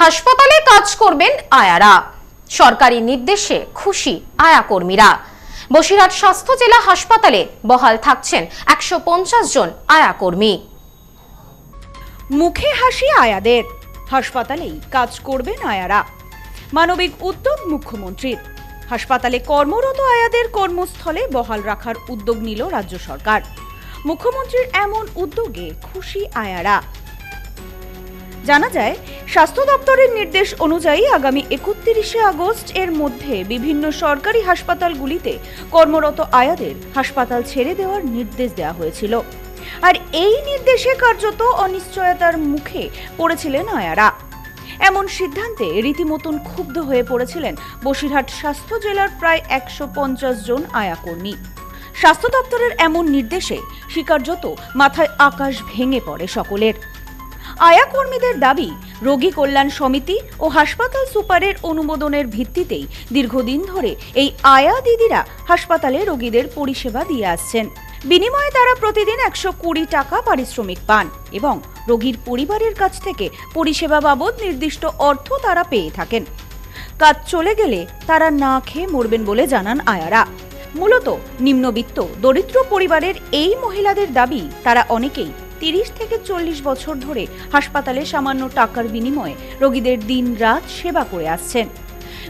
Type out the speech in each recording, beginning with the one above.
হাসপাতালে কাজ করবেন আয়ারা, সরকারি নির্দেশে খুশি আয়া কর্মীরা। বসিরহাট স্বাস্থ্য জেলা হাসপাতালে বহাল থাকছেন 150 জন আয়া কর্মী। মুখে হাসি আয়াদের, হাসপাতালেই কাজ করবেন আয়ারা। মানবিক উদ্যোগ মুখ্যমন্ত্রীর। হাসপাতালে কর্মরত আয়াদের কর্মস্থলে বহাল রাখার উদ্যোগ নিল রাজ্য সরকার। মুখ্যমন্ত্রীর এমন উদ্যোগে খুশি আয়ারা। জানা যায়, স্বাস্থ্য দপ্তরের নির্দেশ অনুযায়ী আগামী 31শে আগস্ট এর মধ্যে বিভিন্ন সরকারি হাসপাতালগুলিতে কর্মরত আয়াদের হাসপাতাল ছেড়ে দেওয়ার নির্দেশ দেওয়া হয়েছিল। আর এই নির্দেশে কার্যত অনিশ্চয়তার মুখে পড়েছিলেন আয়ারা। এমন সিদ্ধান্তে রীতিমতন ক্ষুব্ধ হয়ে পড়েছিলেন বসিরহাট স্বাস্থ্য জেলার প্রায় 150 জন আয়া কর্মী। স্বাস্থ্য দপ্তরের এমন নির্দেশে স্বীকার্যত মাথায় আকাশ ভেঙে পড়ে সকলের। আয়া কর্মীদের দাবি, রোগী কল্যাণ সমিতি ও হাসপাতাল সুপারের অনুমোদনের ভিত্তিতেই দীর্ঘদিন ধরে এই আয়া দিদিরা হাসপাতালে রোগীদের পরিষেবা দিয়ে আসছেন। বিনিময়ে তারা প্রতিদিন 120 টাকা পারিশ্রমিক পান এবং রোগীর পরিবারের কাছ থেকে পরিষেবা বাবদ নির্দিষ্ট অর্থ তারা পেয়ে থাকেন। কাজ চলে গেলে তারা না খেয়ে মরবেন বলে জানান আয়ারা। মূলত নিম্নবিত্ত দরিদ্র পরিবারের এই মহিলাদের দাবি, তারা অনেকেই 30 থেকে 40 বছর ধরে হাসপাতালে সামান্য টাকার বিনিময়ে রোগীদের দিন রাত সেবা করে আসছেন।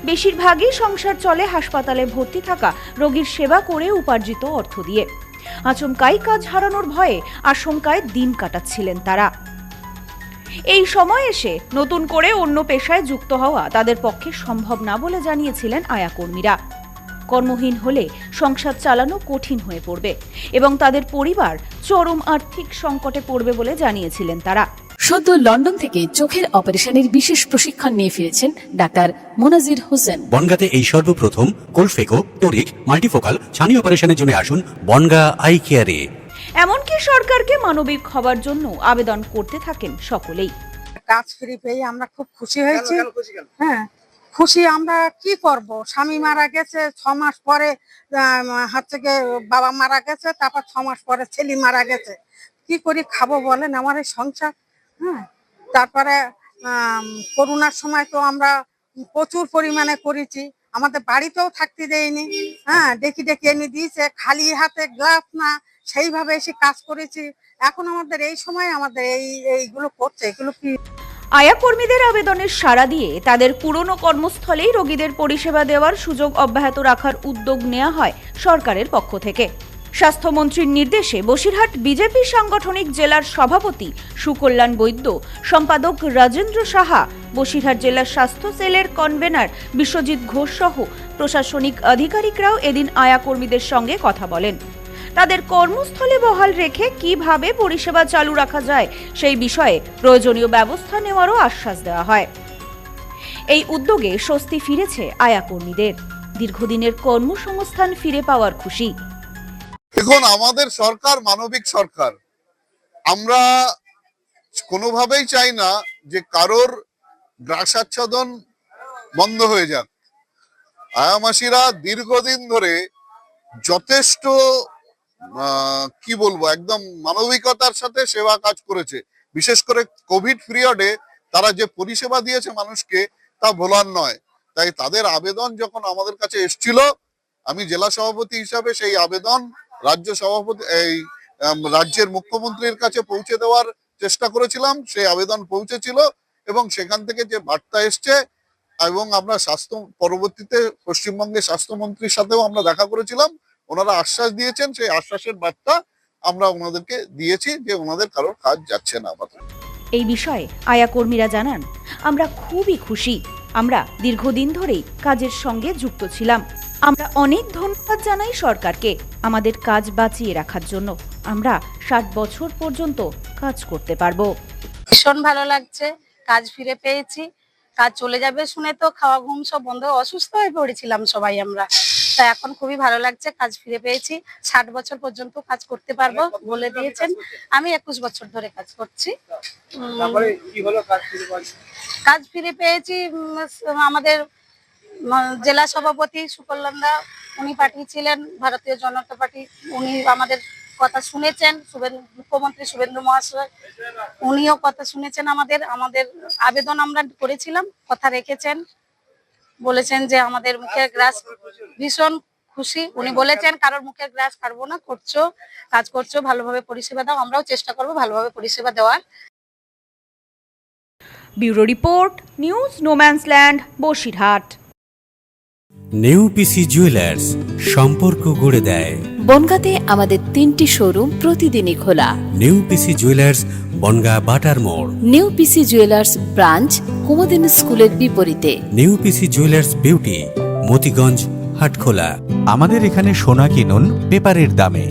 বেশিরভাগই সংসার চলে হাসপাতালে ভর্তি থাকা রোগীর সেবা করে উপার্জিত অর্থ দিয়ে। আচমকাই কাজ হারানোর ভয়ে আশঙ্কায় দিন কাটাচ্ছিলেন তারা। এই সময় এসে নতুন করে অন্য পেশায় যুক্ত হওয়া তাদের পক্ষে সম্ভব না বলে জানিয়েছিলেন আয়া কর্মীরা। কর্মহীন হলে সংসার চালানো কঠিন হয়ে পড়বে এবং তাদের পরিবার চরম আর্থিক সংকটে পড়বে বলে জানিয়েছিলেন তারা। সদ্য লন্ডন থেকে চোখের অপারেশনের বিশেষ প্রশিক্ষণ নিয়ে ফিরেছেন ডাক্তার মোনাজির হোসেন। বনগাঁতে এই সর্বপ্রথম কোলফেকো, টোরিক, মাল্টিফোকাল ছানি অপারেশনের জন্য আসুন বনগাঁ আই কেয়ারে। এমনকি সরকারকে মানবিক হবার জন্য আবেদন করতে থাকেন সকলেই। কাজ ফ্রি পেয়ে আমরা খুব খুশি হয়েছি। হ্যাঁ, খুশি। আমরা কি করব, স্বামী মারা গেছে, 6 মাস পরে হচ্ছে গিয়ে বাবা মারা গেছে, তারপর 6 মাস পরে ছেলে মারা গেছে। কি করি খাবো বলেন, আমার এই সংসার। হ্যাঁ, তারপরে করোনার সময় তো আমরা প্রচুর পরিমাণে করেছি, আমাদের বাড়িতেও থাকতে দেয়নি। হ্যাঁ, ডেকে ডেকে এনে দিয়েছে, খালি হাতে গ্লাভ না, সেইভাবে এসে কাজ করেছি। এখন আমাদের এই সময় আমাদের এইগুলো করছে, এগুলো কি? আয়া কর্মীদের আবেদনের সাড়া দিয়ে তাদের পুরনো কর্মস্থলেই রোগীদের পরিষেবা দেওয়ার সুযোগ অব্যাহত রাখার উদ্যোগ নেওয়া হয় সরকারের পক্ষ থেকে। স্বাস্থ্যমন্ত্রীর নির্দেশে বসিরহাট বিজেপি সাংগঠনিক জেলার সভাপতি সুকল্যাণ বৈদ্য, সম্পাদক রাজেন্দ্র সাহা, বসিরহাট জেলার স্বাস্থ্য সেলের কনভেনার বিশ্বজিৎ ঘোষ সহ প্রশাসনিক আধিকারিকরাও এদিন আয়া কর্মীদের সঙ্গে কথা বলেন। তাদের কর্মস্থলে বহাল রেখে কিভাবে পরিষেবা চালু রাখা যায় সেই বিষয়ে প্রয়োজনীয় ব্যবস্থা নেওয়ারও আশ্বাস দেওয়া হয়। এই উদ্যোগে স্বস্তি ফিরেছে আয়া কর্মীদের। দীর্ঘদিনের কর্মসংস্থান ফিরে পাওয়ার খুশি। দেখুন, আমাদের সরকার মানবিক সরকার। আমরা কোনোভাবেই চাই না যে কারোর গ্রাসাচ্ছাদন বন্ধ হয়ে যাক। আয়ামাসিরা দীর্ঘদিন ধরে যথেষ্ট কি বলবো, একদম মানবিকতার সাথে সেবা কাজ করেছে। বিশেষ করে কোভিড পিরিয়ডে তারা যে পরিষেবা দিয়েছে মানুষকে, তা ভোলার নয়। তাই তাদের আবেদন যখন আমাদের কাছে এসেছিল, আমি জেলা সভাপতি হিসাবে সেই আবেদন রাজ্যের মুখ্যমন্ত্রীর কাছে পৌঁছে দেওয়ার চেষ্টা করেছিলাম। সেই আবেদন পৌঁছেছিল এবং সেখান থেকে যে বার্তা এসছে, এবং আমরা পরবর্তীতে পশ্চিমবঙ্গের স্বাস্থ্যমন্ত্রীর সাথেও আমরা দেখা করেছিলাম। ওনারা আশ্বাস দিয়েছেন, সেই আশ্বাসের বার্তা আমরা ওনাদেরকে দিয়েছি যে ওনাদের কারোর কাজ যাচ্ছে না আপাতত। এই বিষয়ে আয়া কর্মীরা জানান, আমরা খুবই খুশি। আমরা দীর্ঘদিন ধরেই কাজের সঙ্গে যুক্ত ছিলাম। আমরা অনেক ধন্যবাদ জানাই সরকারকে আমাদের কাজ বাঁচিয়ে রাখার জন্য। আমরা 60 বছর পর্যন্ত কাজ করতে পারবো। ভীষণ ভালো লাগছে, কাজ ফিরে পেয়েছি। কাজ চলে যাবে শুনে তো খাওয়া ঘুম সব বন্ধ, অসুস্থ হয়ে পড়েছিলাম সবাই আমরা। তা এখন খুবই ভালো লাগছে, কাজ ফিরে পেয়েছি। 60 বছর পর্যন্ত কাজ করতে পারবো বলে দিয়েছেন। আমি 21 বছর ধরে কাজ করছি। কাজ ফিরে পেয়েছি। আমাদের জেলা সভাপতি সুকল্যাণদা, উনি পাঠিয়েছিলেন ভারতীয় জনতা পার্টি। উনি আমাদের কথা শুনেছেন মুখ্যমন্ত্রী শুভেন্দু মহাশয়, উনিও কথা শুনেছেন আমাদের আবেদন আমরা করেছিলাম, কথা রেখেছেন, বলেছেন যে আমাদের মুখের গ্রাস ভীষণ খুশি। উনি বলেছেন কারোর মুখের গ্রাস কাটবো না, কাজ করছো ভালোভাবে পরিষেবা দাও, আমরাও চেষ্টা করবো ভালোভাবে পরিষেবা দেওয়ার। Bureau report, news no man's land, Basirhat. New PC jewellers, সম্পর্ক গড়ে দেয়। বনগাঁতে আমাদের 3টি শোরুম প্রতিদিনই খোলা। নেউপিসি জুয়েলার্স, বনগা বাটার মোড়। নিউ পিসি জুয়েলার্স ব্রাঞ্চ কুমদিন স্কুলের বিপরীতে। New PC jewellers beauty, Motiganj, Hatkhola. আমাদের এখানে সোনা কিনুন পেপারের দামে।